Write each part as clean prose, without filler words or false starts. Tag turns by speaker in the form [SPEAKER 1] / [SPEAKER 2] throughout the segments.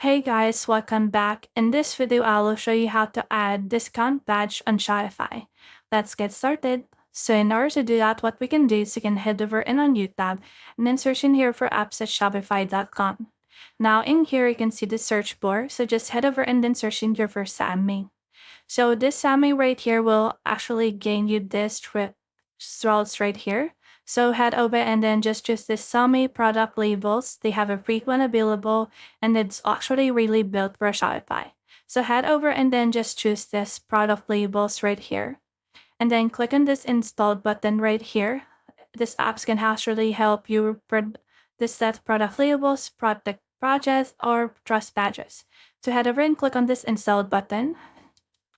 [SPEAKER 1] Hey guys, welcome back. In this video, I will show you how to add discount badge on Shopify. Let's get started. So in order to do that, what we can do is you can head over in on YouTube and then search in here for apps at shopify.com. Now in here, you can see the search bar. So just head over and then search in here for Sammy. So this Sammy right here will actually gain you this results right here. So head over and then just choose this Sammy product labels. They have a free one available and it's actually really built for Shopify. So head over and then just choose this product labels right here. And then click on this install button right here. This apps can actually help you this set product labels, product projects, or trust badges. So head over and click on this install button.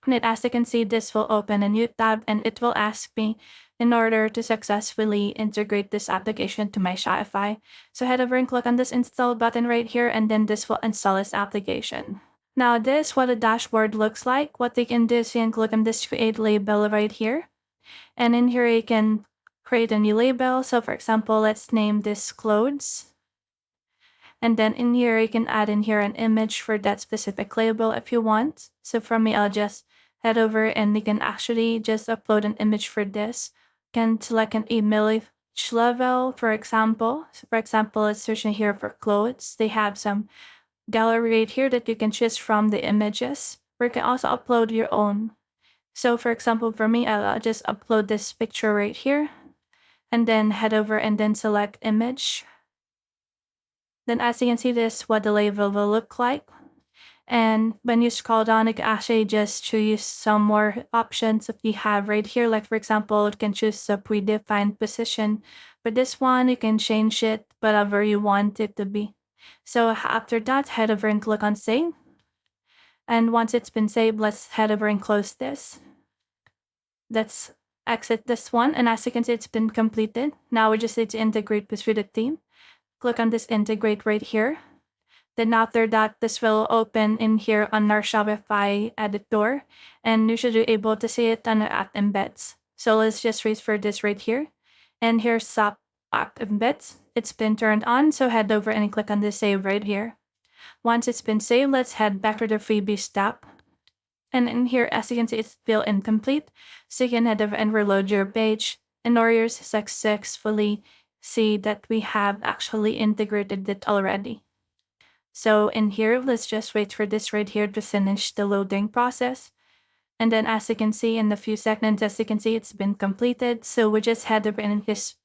[SPEAKER 1] And as you can see, this will open a new tab and it will ask me in order to successfully integrate this application to my Shopify. So head over and click on this install button right here and then this will install this application. Now this is what the dashboard looks like. What you can do is you can click on this create label right here. And in here you can create a new label. So for example, let's name this clothes. And then in here, you can add in here an image for that specific label if you want. So for me, I'll just head over and you can actually just upload an image for this. You can select an image level, for example. So for example, let's search in here for clothes. They have some gallery right here that you can choose from the images. Or you can also upload your own. So for example, for me, I'll just upload this picture right here. And then head over and then select image. Then as you can see, this is what the label will look like. And when you scroll down, you can actually just choose some more options that you have right here. Like for example, you can choose a predefined position. For this one, you can change it whatever you want it to be. So after that, head over and click on save. And once it's been saved, let's head over and close this. Let's exit this one. And as you can see, it's been completed. Now we just need to integrate this with the theme. Click on this integrate right here. Then after that, this will open in here on our Shopify editor and you should be able to see it on app embeds. So let's just wait for this right here. And here's app embeds. It's been turned on, so head over and click on the save right here. Once it's been saved, let's head back to the freebies tab. And in here, as you can see, it's still incomplete. So you can head over and reload your page in order to successfully see that we have actually integrated it already. So in here, let's just wait for this right here to finish the loading process. And then as you can see in a few seconds, as you can see, it's been completed. So we just head over and just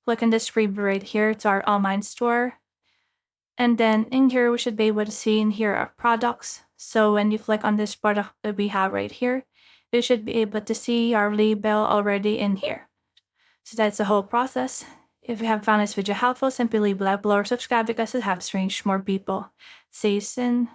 [SPEAKER 1] click on this freebie right here to our online store. And then in here, we should be able to see in here our products. So when you click on this product that we have right here, you should be able to see our label already in here. So that's the whole process. If you have found this video helpful, simply leave a like below or subscribe because it helps reach more people. See you soon.